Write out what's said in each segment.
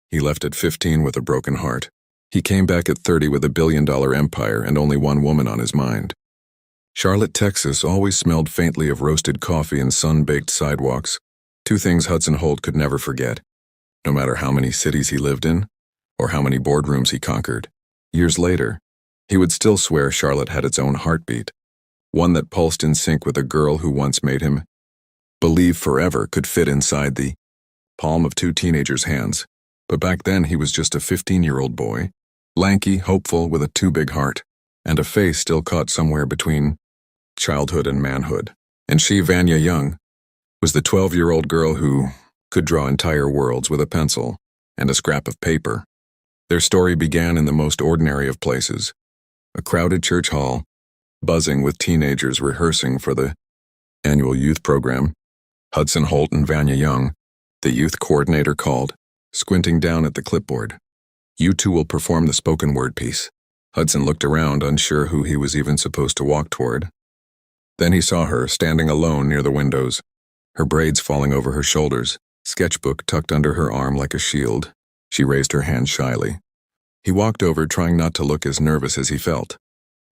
He left at 15 with a broken heart. He came back at 30 with a billion-dollar empire and only one woman on his mind. Charlotte, Texas always smelled faintly of roasted coffee and sun-baked sidewalks, two things Hudson Holt could never forget, no matter how many cities he lived in or how many boardrooms he conquered. Years later, he would still swear Charlotte had its own heartbeat, one that pulsed in sync with a girl who once made him believe forever could fit inside the palm of two teenagers' hands. But back then he was just a 15-year-old boy, lanky, hopeful, with a too big heart, and a face still caught somewhere between childhood and manhood. And she, Vania Young, was the 12-year-old girl who could draw entire worlds with a pencil and a scrap of paper. Their story began in the most ordinary of places, a crowded church hall, buzzing with teenagers rehearsing for the annual youth program. Hudson Holt and Vania Young, the youth coordinator, called, squinting down at the clipboard. "You two will perform the spoken word piece." Hudson looked around, unsure who he was even supposed to walk toward. Then he saw her standing alone near the windows, her braids falling over her shoulders, sketchbook tucked under her arm like a shield. She raised her hand shyly. He walked over, trying not to look as nervous as he felt.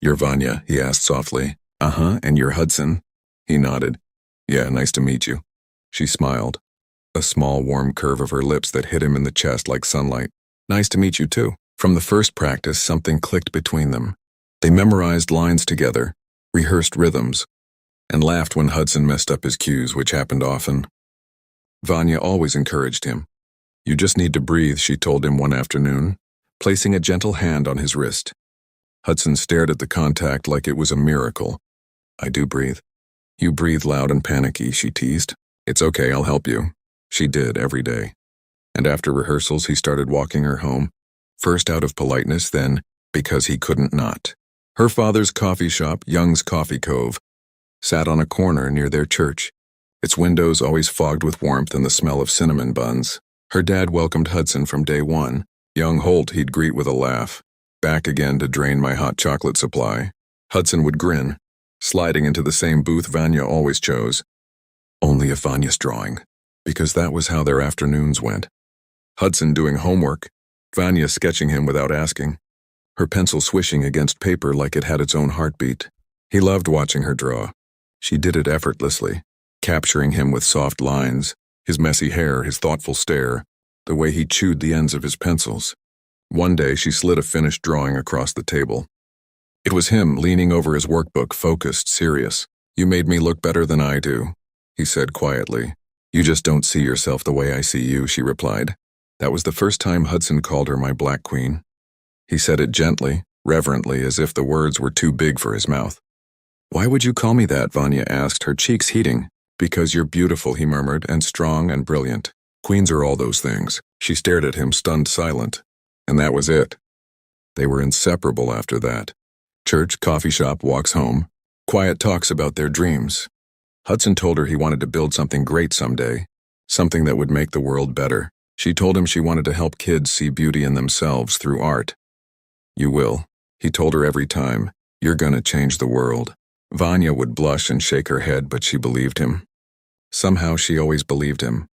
"You're Vania?" he asked softly. "Uh-huh, and you're Hudson?" He nodded. "Yeah, nice to meet you." She smiled, a small warm curve of her lips that hit him in the chest like sunlight. "Nice to meet you too." From the first practice, something clicked between them. They memorized lines together, rehearsed rhythms, and laughed when Hudson messed up his cues, which happened often. Vania always encouraged him. "You just need to breathe," she told him one afternoon, placing a gentle hand on his wrist. Hudson stared at the contact like it was a miracle. "I do breathe." "You breathe loud and panicky," she teased. "It's okay, I'll help you." She did, every day. And after rehearsals, he started walking her home, first out of politeness, then because he couldn't not. Her father's coffee shop, Young's Coffee Cove, sat on a corner near their church, its windows always fogged with warmth and the smell of cinnamon buns. Her dad welcomed Hudson from day one. Young Holt he'd greet with a laugh. "Back again to drain my hot chocolate supply." Hudson would grin, sliding into the same booth Vania always chose. Only if Vania's drawing, because that was how their afternoons went. Hudson doing homework, Vania sketching him without asking, her pencil swishing against paper like it had its own heartbeat. He loved watching her draw. She did it effortlessly, capturing him with soft lines, his messy hair, his thoughtful stare, the way he chewed the ends of his pencils. One day she slid a finished drawing across the table. It was him leaning over his workbook, focused, serious. "You made me look better than I do," he said quietly. "You just don't see yourself the way I see you," she replied. That was the first time Hudson called her my Black Queen. He said it gently, reverently, as if the words were too big for his mouth. "Why would you call me that?" Vania asked, her cheeks heating. "Because you're beautiful," he murmured, "and strong and brilliant. Queens are all those things." She stared at him, stunned, silent. And that was it. They were inseparable after that. Church, coffee shop, walks home, quiet talks about their dreams. Hudson told her he wanted to build something great someday, something that would make the world better. She told him she wanted to help kids see beauty in themselves through art. "You will," he told her every time. "You're gonna change the world." Vania would blush and shake her head, but she believed him. Somehow she always believed him.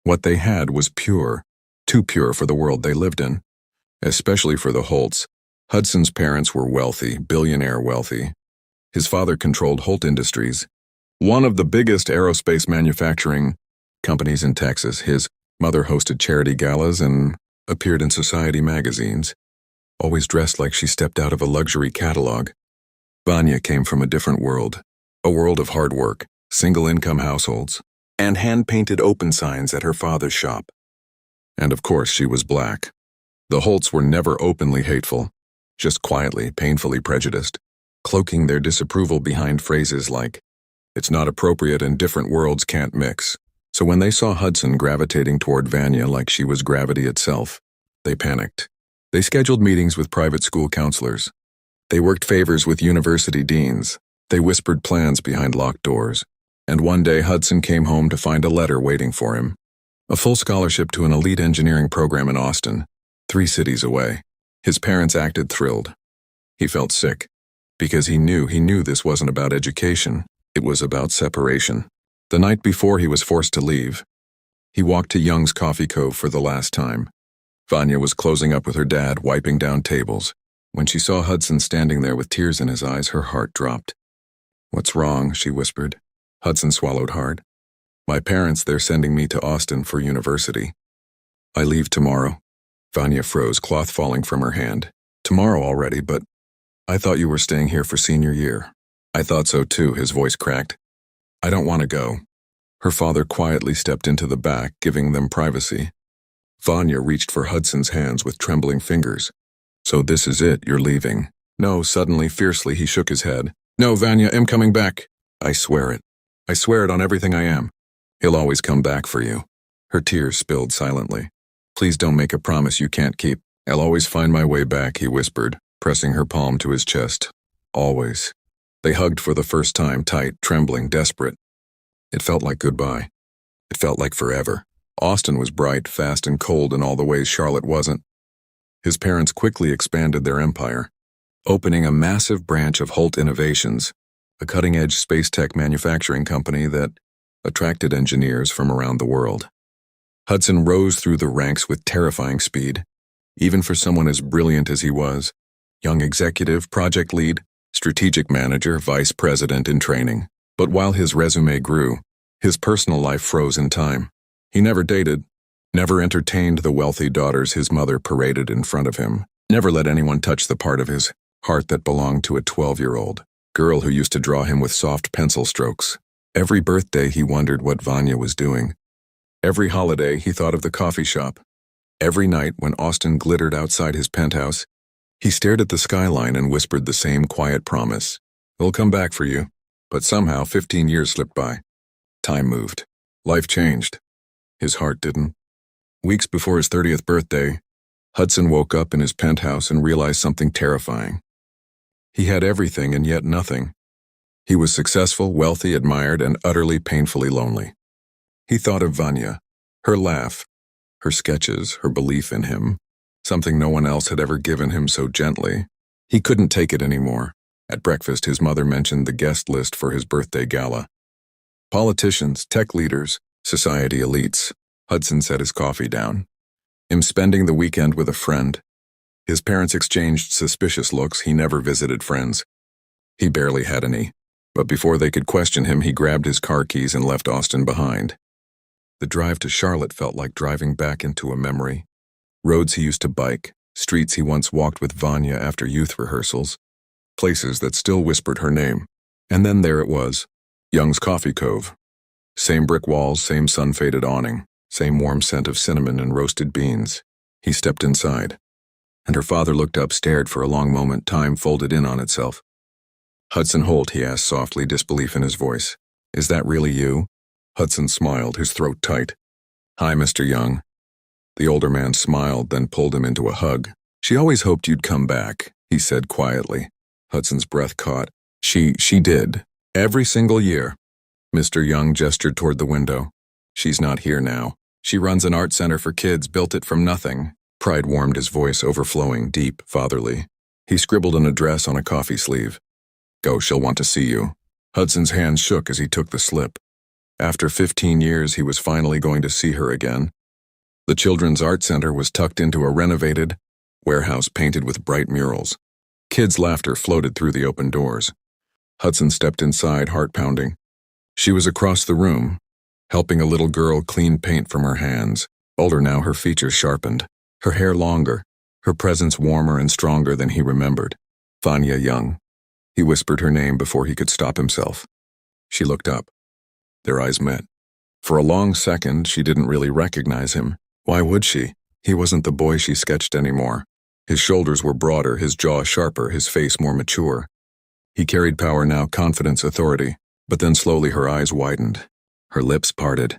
What they had was pure, too pure for the world they lived in, especially for the Holts. Hudson's parents were wealthy, billionaire wealthy. His father controlled Holt Industries, one of the biggest aerospace manufacturing companies in Texas. His mother hosted charity galas and appeared in society magazines, always dressed like she stepped out of a luxury catalog. Vania came from a different world, a world of hard work, single-income households, and hand-painted open signs at her father's shop. And of course she was Black. The Holts were never openly hateful, just quietly, painfully prejudiced, cloaking their disapproval behind phrases like, "It's not appropriate and different worlds can't mix." So when they saw Hudson gravitating toward Vania like she was gravity itself, they panicked. They scheduled meetings with private school counselors. They worked favors with university deans. They whispered plans behind locked doors. And one day Hudson came home to find a letter waiting for him. A full scholarship to an elite engineering program in Austin, 3 cities away. His parents acted thrilled. He felt sick, because he knew this wasn't about education. It was about separation. The night before he was forced to leave, he walked to Young's Coffee Cove for the last time. Vania was closing up with her dad, wiping down tables. When she saw Hudson standing there with tears in his eyes, her heart dropped. "What's wrong?" she whispered. Hudson swallowed hard. "My parents, they're sending me to Austin for university. I leave tomorrow." Vania froze, cloth falling from her hand. "Tomorrow already, but I thought you were staying here for senior year." "I thought so too," his voice cracked. "I don't want to go." Her father quietly stepped into the back, giving them privacy. Vania reached for Hudson's hands with trembling fingers. "So this is it, you're leaving?" "No," suddenly, fiercely, he shook his head. "No, Vania, I'm coming back. I swear it. I swear it on everything I am. He'll always come back for you." Her tears spilled silently. "Please don't make a promise you can't keep." "I'll always find my way back," he whispered, pressing her palm to his chest. "Always." They hugged for the first time, tight, trembling, desperate. It felt like goodbye. It felt like forever. Austin was bright, fast, and cold in all the ways Charlotte wasn't. His parents quickly expanded their empire, opening a massive branch of Holt Innovations, a cutting-edge space tech manufacturing company that attracted engineers from around the world. Hudson rose through the ranks with terrifying speed, even for someone as brilliant as he was. Young executive, project lead, strategic manager, vice president in training. But while his resume grew, his personal life froze in time. He never dated, never entertained the wealthy daughters his mother paraded in front of him, never let anyone touch the part of his heart that belonged to a 12-year-old girl who used to draw him with soft pencil strokes. Every birthday he wondered what Vania was doing. Every holiday he thought of the coffee shop. Every night when Austin glittered outside his penthouse, he stared at the skyline and whispered the same quiet promise. "He'll come back for you." But somehow 15 years slipped by. Time moved. Life changed. His heart didn't. Weeks before his 30th birthday, Hudson woke up in his penthouse and realized something terrifying. He had everything and yet nothing. He was successful, wealthy, admired, and utterly painfully lonely. He thought of Vania, her laugh, her sketches, her belief in him, something no one else had ever given him so gently. He couldn't take it anymore. At breakfast, his mother mentioned the guest list for his birthday gala. Politicians, tech leaders, society elites. Hudson set his coffee down. Him spending the weekend with a friend. His parents exchanged suspicious looks. He never visited friends. He barely had any. But before they could question him, he grabbed his car keys and left Austin behind. The drive to Charlotte felt like driving back into a memory. Roads he used to bike, streets he once walked with Vania after youth rehearsals, places that still whispered her name. And then there it was, Young's Coffee Cove. Same brick walls, same sun-faded awning, same warm scent of cinnamon and roasted beans. He stepped inside, and her father looked up, stared for a long moment. Time folded in on itself. "Hudson Holt," he asked softly, disbelief in his voice. "Is that really you?" Hudson smiled, his throat tight. "Hi, Mr. Young." The older man smiled, then pulled him into a hug. "She always hoped you'd come back," he said quietly. Hudson's breath caught. She did. Every single year." Mr. Young gestured toward the window. "She's not here now. She runs an art center for kids, built it from nothing." Pride warmed his voice, overflowing, deep, fatherly. He scribbled an address on a coffee sleeve. "Go, she'll want to see you." Hudson's hands shook as he took the slip. After 15 years, he was finally going to see her again. The Children's Art Center was tucked into a renovated warehouse painted with bright murals. Kids' laughter floated through the open doors. Hudson stepped inside, heart pounding. She was across the room, helping a little girl clean paint from her hands. Older now, her features sharpened, her hair longer, her presence warmer and stronger than he remembered. Vania Young. He whispered her name before he could stop himself. She looked up. Their eyes met. For a long second, she didn't really recognize him. Why would she? He wasn't the boy she sketched anymore. His shoulders were broader, his jaw sharper, his face more mature. He carried power now, confidence, authority. But then slowly her eyes widened. Her lips parted.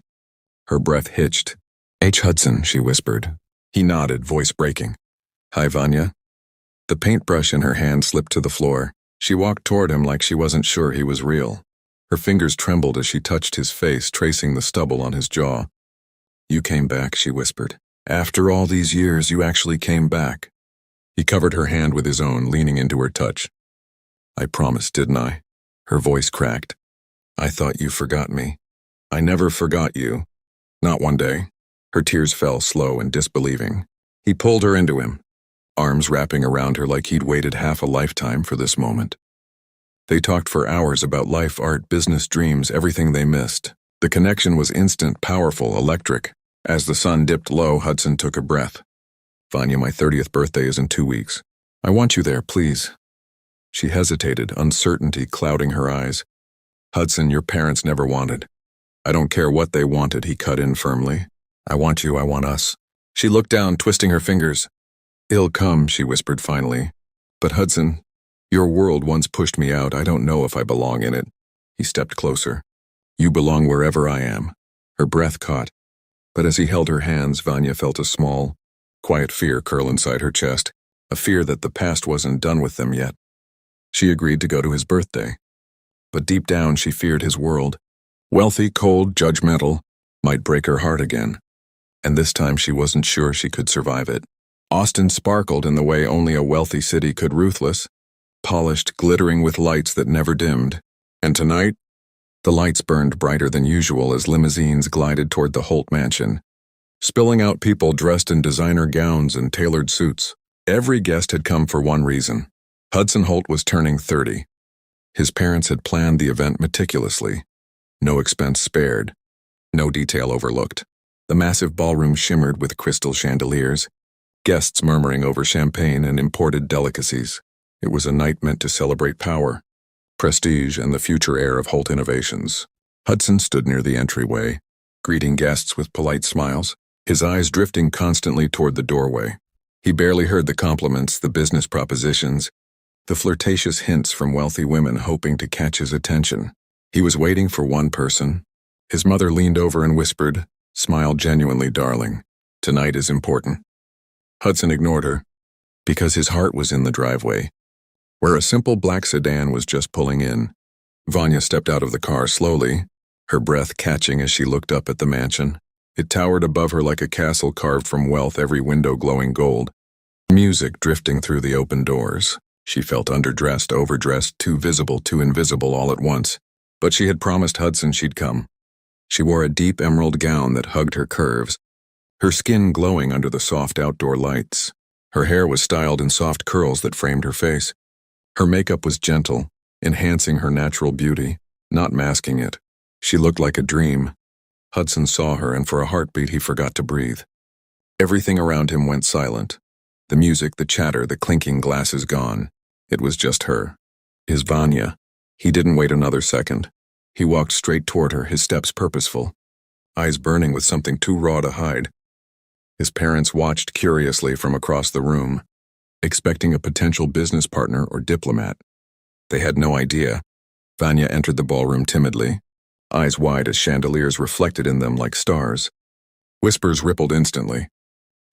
Her breath hitched. "H. Hudson," she whispered. He nodded, voice breaking. "Hi, Vania." The paintbrush in her hand slipped to the floor. She walked toward him like she wasn't sure he was real. Her fingers trembled as she touched his face, tracing the stubble on his jaw. "You came back," she whispered. "After all these years, you actually came back." He covered her hand with his own, leaning into her touch. "I promised, didn't I?" Her voice cracked. "I thought you forgot me." "I never forgot you. Not one day." Her tears fell, slow and disbelieving. He pulled her into him, arms wrapping around her like he'd waited half a lifetime for this moment. They talked for hours about life, art, business, dreams, everything they missed. The connection was instant, powerful, electric. As the sun dipped low, Hudson took a breath. "Vania, my 30th birthday is in 2 weeks. I want you there, please." She hesitated, uncertainty clouding her eyes. "Hudson, your parents never wanted." "I don't care what they wanted," he cut in firmly. "I want you, I want us." She looked down, twisting her fingers. "It'll come," she whispered finally. "But Hudson, your world once pushed me out. I don't know if I belong in it." He stepped closer. "You belong wherever I am." Her breath caught. But as he held her hands, Vania felt a small, quiet fear curl inside her chest, a fear that the past wasn't done with them yet. She agreed to go to his birthday. But deep down she feared his world, wealthy, cold, judgmental, might break her heart again. And this time she wasn't sure she could survive it. Austin sparkled in the way only a wealthy city could, ruthless, polished, glittering with lights that never dimmed. And tonight, the lights burned brighter than usual as limousines glided toward the Holt mansion, spilling out people dressed in designer gowns and tailored suits. Every guest had come for one reason. Hudson Holt was turning 30. His parents had planned the event meticulously. No expense spared, no detail overlooked. The massive ballroom shimmered with crystal chandeliers, guests murmuring over champagne and imported delicacies. It was a night meant to celebrate power, prestige, and the future heir of Holt Innovations. Hudson stood near the entryway, greeting guests with polite smiles, his eyes drifting constantly toward the doorway. He barely heard the compliments, the business propositions, the flirtatious hints from wealthy women hoping to catch his attention. He was waiting for one person. His mother leaned over and whispered, "Smile genuinely, darling. Tonight is important." Hudson ignored her, because his heart was in the driveway, where a simple black sedan was just pulling in. Vania stepped out of the car slowly, her breath catching as she looked up at the mansion. It towered above her like a castle carved from wealth, every window glowing gold. Music drifting through the open doors. She felt underdressed, overdressed, too visible, too invisible all at once. But she had promised Hudson she'd come. She wore a deep emerald gown that hugged her curves, her skin glowing under the soft outdoor lights. Her hair was styled in soft curls that framed her face. Her makeup was gentle, enhancing her natural beauty, not masking it. She looked like a dream. Hudson saw her, and for a heartbeat he forgot to breathe. Everything around him went silent. The music, the chatter, the clinking glasses gone. It was just her. His Vania. He didn't wait another second. He walked straight toward her, his steps purposeful, eyes burning with something too raw to hide. His parents watched curiously from across the room, expecting a potential business partner or diplomat. They had no idea. Vania entered the ballroom timidly, eyes wide as chandeliers reflected in them like stars. Whispers rippled instantly.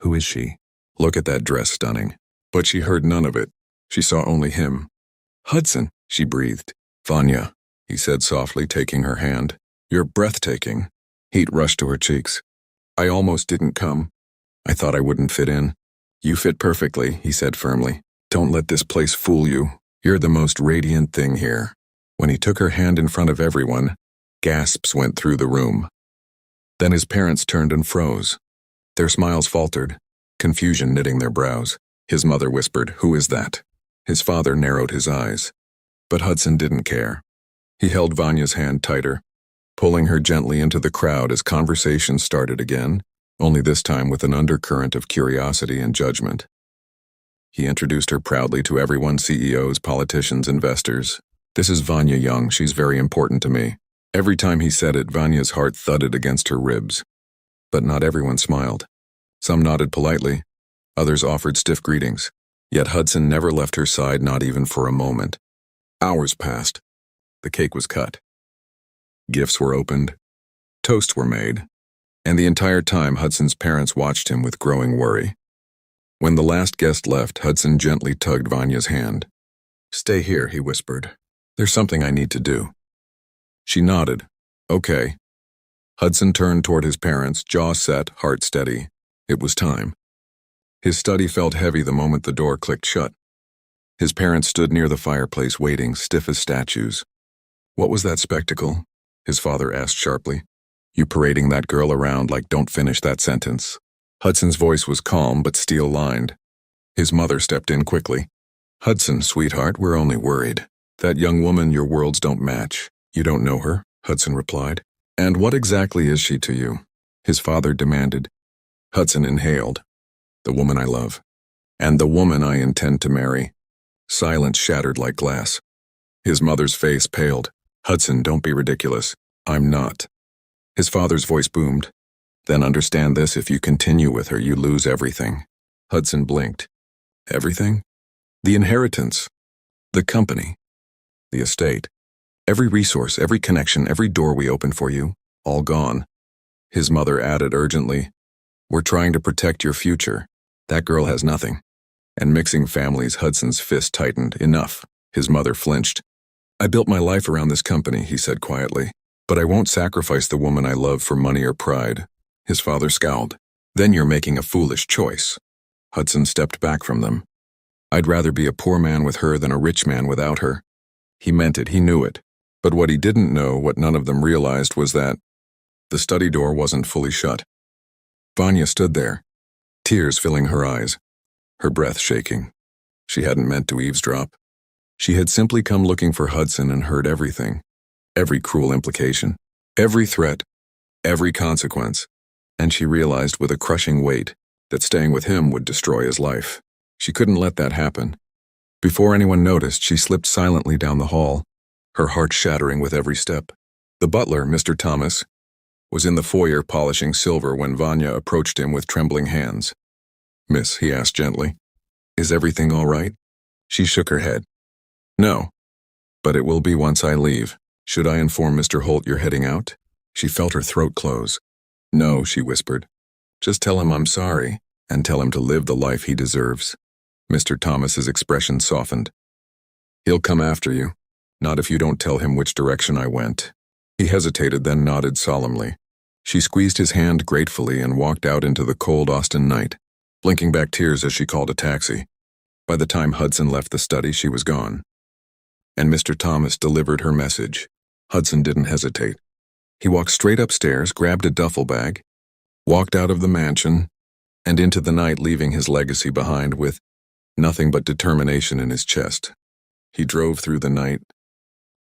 "Who is she? Look at that dress, stunning." But she heard none of it. She saw only him. "Hudson," she breathed. "Vania," he said softly, taking her hand. "You're breathtaking." Heat rushed to her cheeks. "I almost didn't come. I thought I wouldn't fit in." "You fit perfectly," he said firmly. "Don't let this place fool you. You're the most radiant thing here." When he took her hand in front of everyone, gasps went through the room. Then his parents turned and froze. Their smiles faltered, confusion knitting their brows. His mother whispered, "Who is that?" His father narrowed his eyes. But Hudson didn't care. He held Vania's hand tighter, pulling her gently into the crowd as conversation started again, only this time with an undercurrent of curiosity and judgment. He introduced her proudly to everyone, CEOs, politicians, investors. "This is Vania Young. She's very important to me." Every time he said it, Vania's heart thudded against her ribs. But not everyone smiled. Some nodded politely. Others offered stiff greetings. Yet Hudson never left her side, not even for a moment. Hours passed. The cake was cut. Gifts were opened. Toasts were made. And the entire time Hudson's parents watched him with growing worry. When the last guest left, Hudson gently tugged Vania's hand. "Stay here," he whispered. "There's something I need to do." She nodded. "Okay." Hudson turned toward his parents, jaw set, heart steady. It was time. His study felt heavy the moment the door clicked shut. His parents stood near the fireplace waiting, stiff as statues. "What was that spectacle?" his father asked sharply. "You parading that girl around like don't finish that sentence." Hudson's voice was calm but steel-lined. His mother stepped in quickly. "Hudson, sweetheart, we're only worried. That young woman, your worlds don't match. You don't know her," Hudson replied. "And what exactly is she to you?" his father demanded. Hudson inhaled. "The woman I love. And the woman I intend to marry." Silence shattered like glass. His mother's face paled. "Hudson, don't be ridiculous. I'm not." His father's voice boomed. "Then understand this, if you continue with her, you lose everything." Hudson blinked. "Everything?" "The inheritance. The company. The estate. Every resource, every connection, every door we opened for you, all gone." His mother added urgently, "We're trying to protect your future. That girl has nothing." And mixing families, Hudson's fist tightened. "Enough." His mother flinched. "I built my life around this company," he said quietly. "But I won't sacrifice the woman I love for money or pride." His father scowled. "Then you're making a foolish choice." Hudson stepped back from them. "I'd rather be a poor man with her than a rich man without her." He meant it, he knew it. But what he didn't know, what none of them realized, was that the study door wasn't fully shut. Vania stood there, tears filling her eyes, her breath shaking. She hadn't meant to eavesdrop. She had simply come looking for Hudson and heard everything. Every cruel implication, every threat, every consequence. And she realized with a crushing weight that staying with him would destroy his life. She couldn't let that happen. Before anyone noticed, she slipped silently down the hall, her heart shattering with every step. The butler, Mr. Thomas, was in the foyer polishing silver when Vania approached him with trembling hands. "Miss," he asked gently, "is everything all right?" She shook her head. "No, but it will be once I leave. Should I inform Mr. Holt you're heading out?" She felt her throat close. "No," she whispered. "Just tell him I'm sorry, and tell him to live the life he deserves." Mr. Thomas's expression softened. "He'll come after you, not if you don't tell him which direction I went." He hesitated, then nodded solemnly. She squeezed his hand gratefully and walked out into the cold Austin night, blinking back tears as she called a taxi. By the time Hudson left the study, she was gone. And Mr. Thomas delivered her message. Hudson didn't hesitate. He walked straight upstairs, grabbed a duffel bag, walked out of the mansion, and into the night, leaving his legacy behind with nothing but determination in his chest. He drove through the night,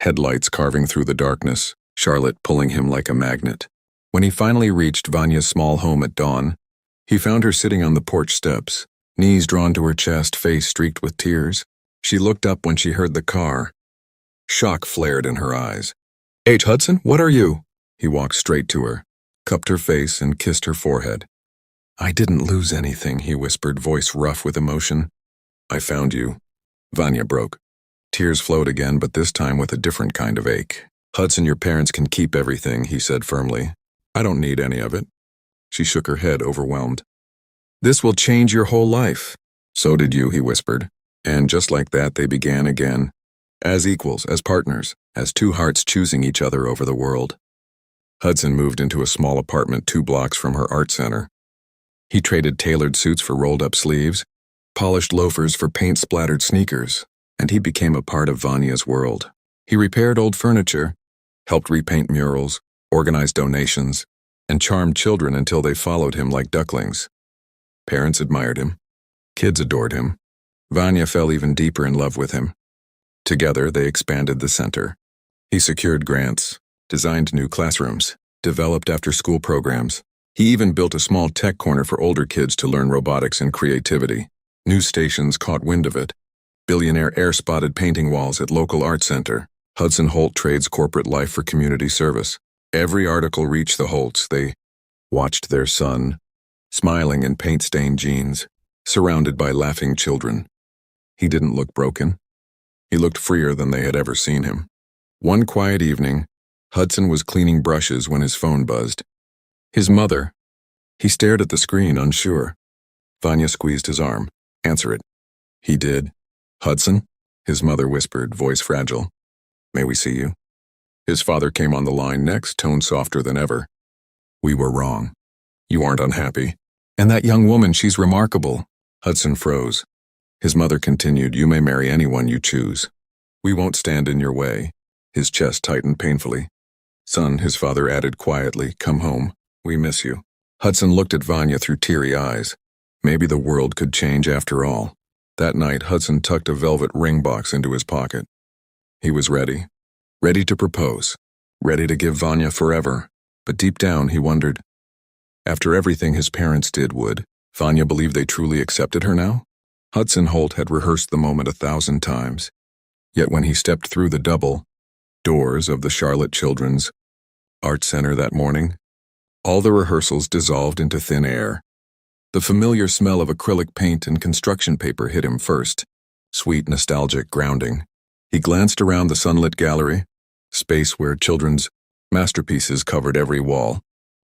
headlights carving through the darkness, Charlotte pulling him like a magnet. When he finally reached Vania's small home at dawn, he found her sitting on the porch steps, knees drawn to her chest, face streaked with tears. She looked up when she heard the car. Shock flared in her eyes. "H. Hudson, what are you?" He walked straight to her, cupped her face, and kissed her forehead. "I didn't lose anything," he whispered, voice rough with emotion. "I found you." Vania broke. Tears flowed again, but this time with a different kind of ache. "Hudson, your parents can keep everything," he said firmly. "I don't need any of it." She shook her head, overwhelmed. "This will change your whole life." "So did you," he whispered. And just like that, they began again. As equals, as partners, as two hearts choosing each other over the world. Hudson moved into a small apartment 2 blocks from her art center. He traded tailored suits for rolled-up sleeves, polished loafers for paint-splattered sneakers, and he became a part of Vania's world. He repaired old furniture, helped repaint murals, organized donations, and charmed children until they followed him like ducklings. Parents admired him. Kids adored him. Vania fell even deeper in love with him. Together, they expanded the center. He secured grants, designed new classrooms, developed after-school programs. He even built a small tech corner for older kids to learn robotics and creativity. News stations caught wind of it. Billionaire air-spotted painting walls at local art center. Hudson Holt trades corporate life for community service. Every article reached the Holts. They watched their son, smiling in paint-stained jeans, surrounded by laughing children. He didn't look broken. He looked freer than they had ever seen him. One quiet evening, Hudson was cleaning brushes when his phone buzzed. His mother. He stared at the screen, unsure. Vania squeezed his arm. "Answer it." He did. "Hudson?" His mother whispered, voice fragile. "May we see you?" His father came on the line next, tone softer than ever. "We were wrong. You aren't unhappy. And that young woman, she's remarkable." Hudson froze. His mother continued, "You may marry anyone you choose. We won't stand in your way." His chest tightened painfully. "Son," his father added quietly, "come home. We miss you." Hudson looked at Vanya through teary eyes. Maybe the world could change after all. That night, Hudson tucked a velvet ring box into his pocket. He was ready. Ready to propose. Ready to give Vanya forever. But deep down, he wondered, after everything his parents did, would Vanya believe they truly accepted her now? Hudson Holt had rehearsed the moment 1,000 times. Yet when he stepped through the double doors of the Charlotte Children's Art Center that morning, all the rehearsals dissolved into thin air. The familiar smell of acrylic paint and construction paper hit him first, sweet, nostalgic grounding. He glanced around the sunlit gallery, space where children's masterpieces covered every wall.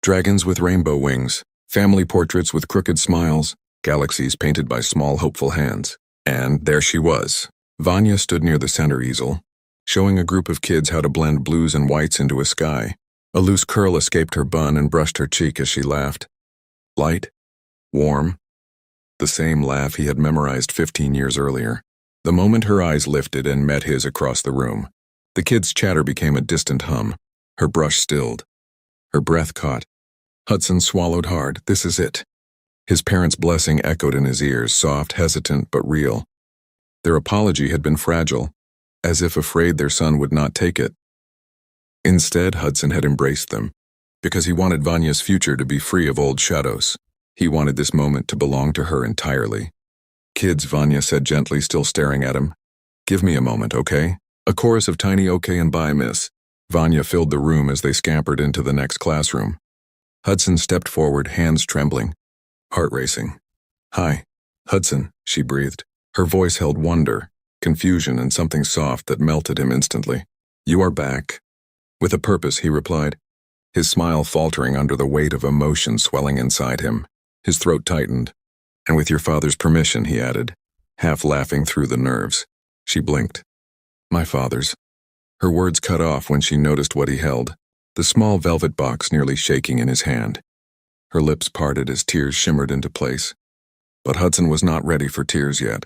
Dragons with rainbow wings, family portraits with crooked smiles, galaxies painted by small, hopeful hands. And there she was. Vanya stood near the center easel, showing a group of kids how to blend blues and whites into a sky. A loose curl escaped her bun and brushed her cheek as she laughed. Light, warm, the same laugh he had memorized 15 years earlier. The moment her eyes lifted and met his across the room, the kids' chatter became a distant hum. Her brush stilled. Her breath caught. Hudson swallowed hard. This is it. His parents' blessing echoed in his ears, soft, hesitant, but real. Their apology had been fragile, as if afraid their son would not take it. Instead, Hudson had embraced them, because he wanted Vanya's future to be free of old shadows. He wanted this moment to belong to her entirely. Kids, Vanya said gently, still staring at him. Give me a moment, okay? A chorus of tiny okay and bye, miss. Vanya filled the room as they scampered into the next classroom. Hudson stepped forward, hands trembling, heart racing. Hi, Hudson, she breathed. Her voice held wonder, confusion, and something soft that melted him instantly. You are back. With a purpose, he replied, his smile faltering under the weight of emotion swelling inside him. His throat tightened. And with your father's permission, he added, half laughing through the nerves. She blinked. My father's. Her words cut off when she noticed what he held, the small velvet box nearly shaking in his hand. Her lips parted as tears shimmered into place. But Hudson was not ready for tears yet.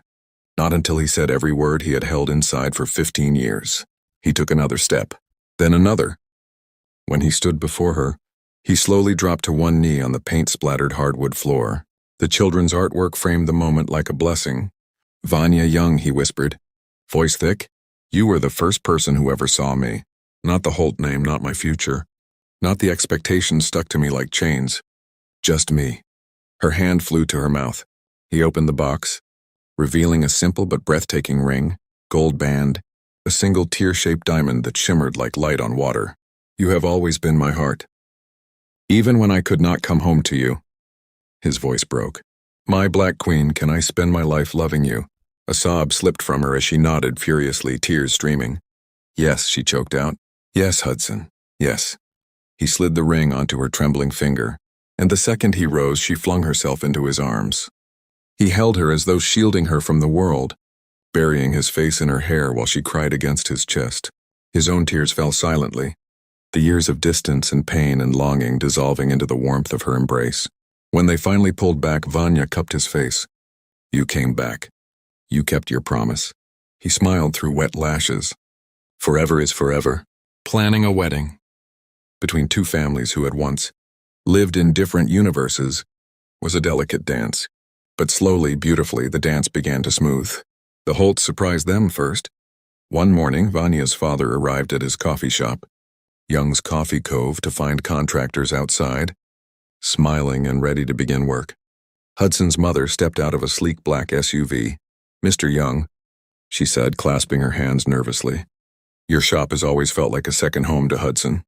Not until he said every word he had held inside for 15 years. He took another step, then another. When he stood before her, he slowly dropped to one knee on the paint-splattered hardwood floor. The children's artwork framed the moment like a blessing. Vanya Young, he whispered, voice thick, you were the first person who ever saw me. Not the Holt name, not my future. Not the expectations stuck to me like chains. Just me. Her hand flew to her mouth. He opened the box, revealing a simple but breathtaking ring, gold band, a single tear-shaped diamond that shimmered like light on water. You have always been my heart. Even when I could not come home to you. His voice broke. My black queen, can I spend my life loving you? A sob slipped from her as she nodded furiously, tears streaming. Yes, she choked out. Yes, Hudson. Yes. He slid the ring onto her trembling finger, and the second he rose, she flung herself into his arms. He held her as though shielding her from the world, burying his face in her hair while she cried against his chest. His own tears fell silently, the years of distance and pain and longing dissolving into the warmth of her embrace. When they finally pulled back, Vanya cupped his face. You came back. You kept your promise. He smiled through wet lashes. Forever is forever. Planning a wedding between two families who had once lived in different universes was a delicate dance. But slowly, beautifully, the dance began to smooth. The Holts surprised them first. One morning, Vanya's father arrived at his coffee shop, Young's Coffee Cove, to find contractors outside, smiling and ready to begin work. Hudson's mother stepped out of a sleek black SUV. Mr. Young, she said, clasping her hands nervously. Your shop has always felt like a second home to Hudson.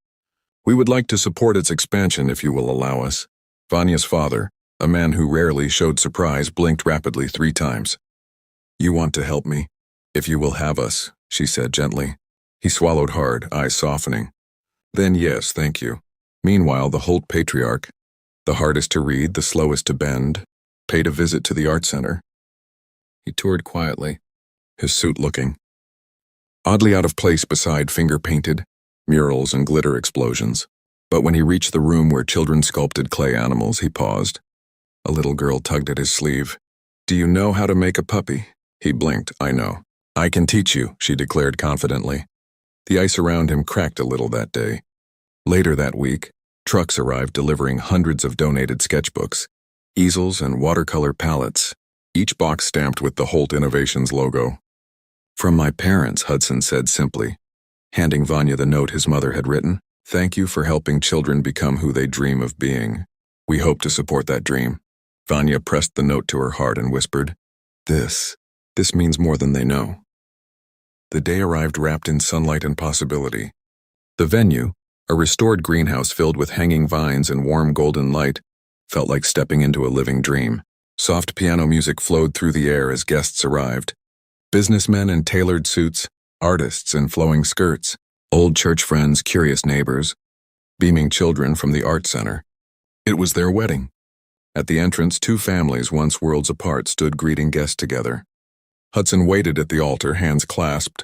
We would like to support its expansion if you will allow us. Vanya's father, a man who rarely showed surprise, blinked rapidly 3 times. You want to help me? If you will have us, she said gently. He swallowed hard, eyes softening. Then yes, thank you. Meanwhile, the Holt patriarch, the hardest to read, the slowest to bend, paid a visit to the art center. He toured quietly, his suit looking oddly out of place beside finger-painted murals and glitter explosions. But when he reached the room where children sculpted clay animals, he paused. A little girl tugged at his sleeve. Do you know how to make a puppy? He blinked. I know. I can teach you, she declared confidently. The ice around him cracked a little that day. Later that week, Trucks arrived delivering hundreds of donated sketchbooks, easels, and watercolor palettes, each box stamped with the Holt Innovations logo. "From my parents," Hudson said simply, handing Vania the note his mother had written. "Thank you for helping children become who they dream of being. We hope to support that dream." Vania pressed the note to her heart and whispered, This means more than they know." The day arrived wrapped in sunlight and possibility. The venue, a restored greenhouse filled with hanging vines and warm golden light, felt like stepping into a living dream. Soft piano music flowed through the air as guests arrived. Businessmen in tailored suits, artists in flowing skirts, old church friends, curious neighbors, beaming children from the art center. It was their wedding. At the entrance, two families once worlds apart stood greeting guests together. Hudson waited at the altar, hands clasped,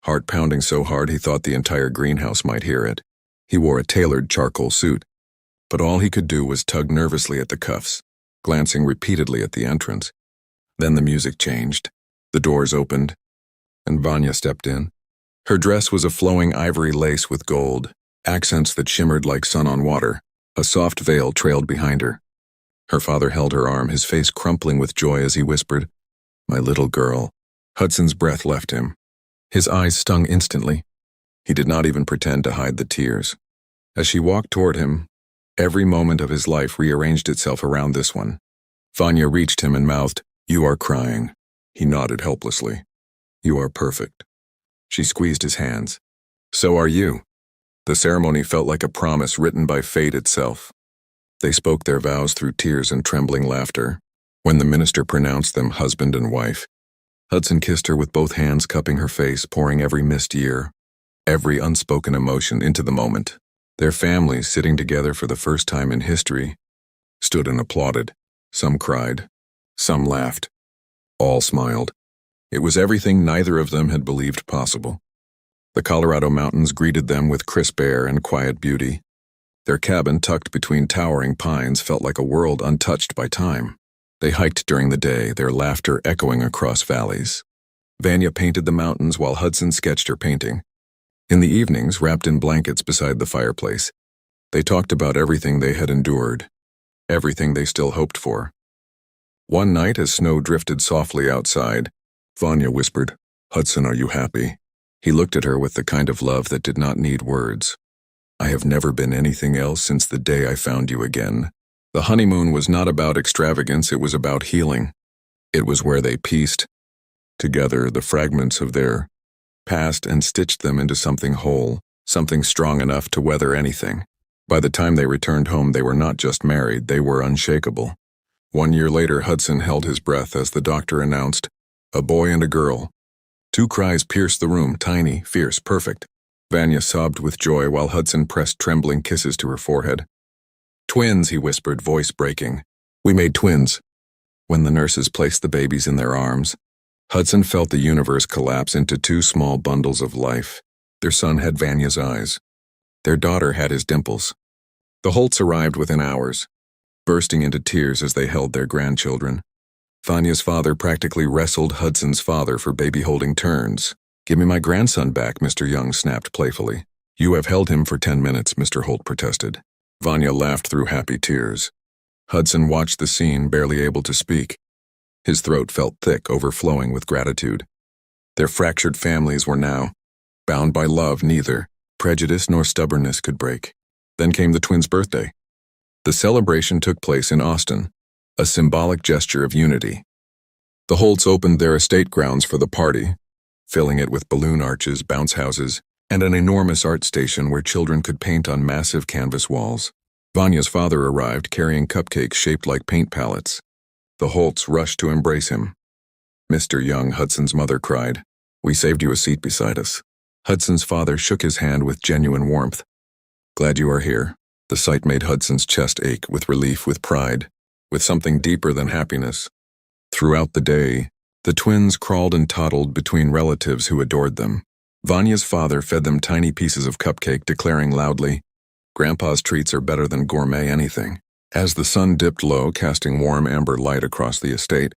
heart pounding so hard he thought the entire greenhouse might hear it. He wore a tailored charcoal suit, but all he could do was tug nervously at the cuffs, glancing repeatedly at the entrance. Then the music changed. The doors opened, and Vania stepped in. Her dress was a flowing ivory lace with gold, accents that shimmered like sun on water. A soft veil trailed behind her. Her father held her arm, his face crumpling with joy as he whispered, "My little girl." Hudson's breath left him. His eyes stung instantly. He did not even pretend to hide the tears. As she walked toward him, every moment of his life rearranged itself around this one. Vania reached him and mouthed, "You are crying." He nodded helplessly. "You are perfect." She squeezed his hands. "So are you." The ceremony felt like a promise written by fate itself. They spoke their vows through tears and trembling laughter. When the minister pronounced them husband and wife, Hudson kissed her with both hands, cupping her face, pouring every missed year, every unspoken emotion into the moment. Their families, sitting together for the first time in history, stood and applauded. Some cried, some laughed. All smiled. It was everything neither of them had believed possible. The Colorado mountains greeted them with crisp air and quiet beauty. Their cabin, tucked between towering pines, felt like a world untouched by time. They hiked during the day, their laughter echoing across valleys. Vania painted the mountains while Hudson sketched her painting. In the evenings, wrapped in blankets beside the fireplace, they talked about everything they had endured, everything they still hoped for. One night, as snow drifted softly outside, Vania whispered, "Hudson, are you happy?" He looked at her with the kind of love that did not need words. "I have never been anything else since the day I found you again." The honeymoon was not about extravagance, it was about healing. It was where they pieced together the fragments of their past and stitched them into something whole, something strong enough to weather anything. By the time they returned home, they were not just married, they were unshakable. 1 year later, Hudson held his breath as the doctor announced, "A boy and a girl." Two cries pierced the room, tiny, fierce, perfect. Vania sobbed with joy while Hudson pressed trembling kisses to her forehead. "Twins," he whispered, voice breaking. "We made twins." When the nurses placed the babies in their arms, Hudson felt the universe collapse into two small bundles of life. Their son had Vania's eyes. Their daughter had his dimples. The Holts arrived within hours, bursting into tears as they held their grandchildren. Vania's father practically wrestled Hudson's father for baby-holding turns. "Give me my grandson back," Mr. Young snapped playfully. "You have held him for 10 minutes, Mr. Holt protested. Vania laughed through happy tears. Hudson watched the scene, barely able to speak. His throat felt thick, overflowing with gratitude. Their fractured families were now bound by love neither prejudice nor stubbornness could break. Then came the twins' birthday. The celebration took place in Austin, a symbolic gesture of unity. The Holts opened their estate grounds for the party, filling it with balloon arches, bounce houses, and an enormous art station where children could paint on massive canvas walls. Vania's father arrived carrying cupcakes shaped like paint palettes. The Holts rushed to embrace him. "Mr. Young," Hudson's mother cried, "we saved you a seat beside us." Hudson's father shook his hand with genuine warmth. "Glad you are here." The sight made Hudson's chest ache with relief, with pride, with something deeper than happiness. Throughout the day, the twins crawled and toddled between relatives who adored them. Vania's father fed them tiny pieces of cupcake, declaring loudly, "Grandpa's treats are better than gourmet anything." As the sun dipped low, casting warm amber light across the estate,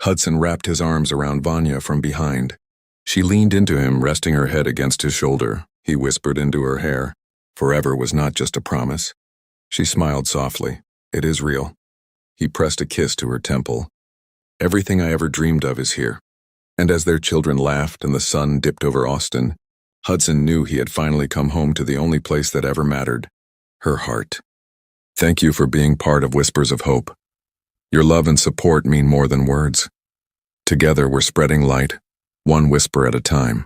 Hudson wrapped his arms around Vania from behind. She leaned into him, resting her head against his shoulder. He whispered into her hair, "Forever was not just a promise, She smiled softly. It is real. He pressed a kiss to her temple. Everything I ever dreamed of is here. And as their children laughed and the sun dipped over Austin, Hudson knew he had finally come home to the only place that ever mattered, her heart. Thank you for being part of Whispers of Hope. Your love and support mean more than words. Together we're spreading light, one whisper at a time.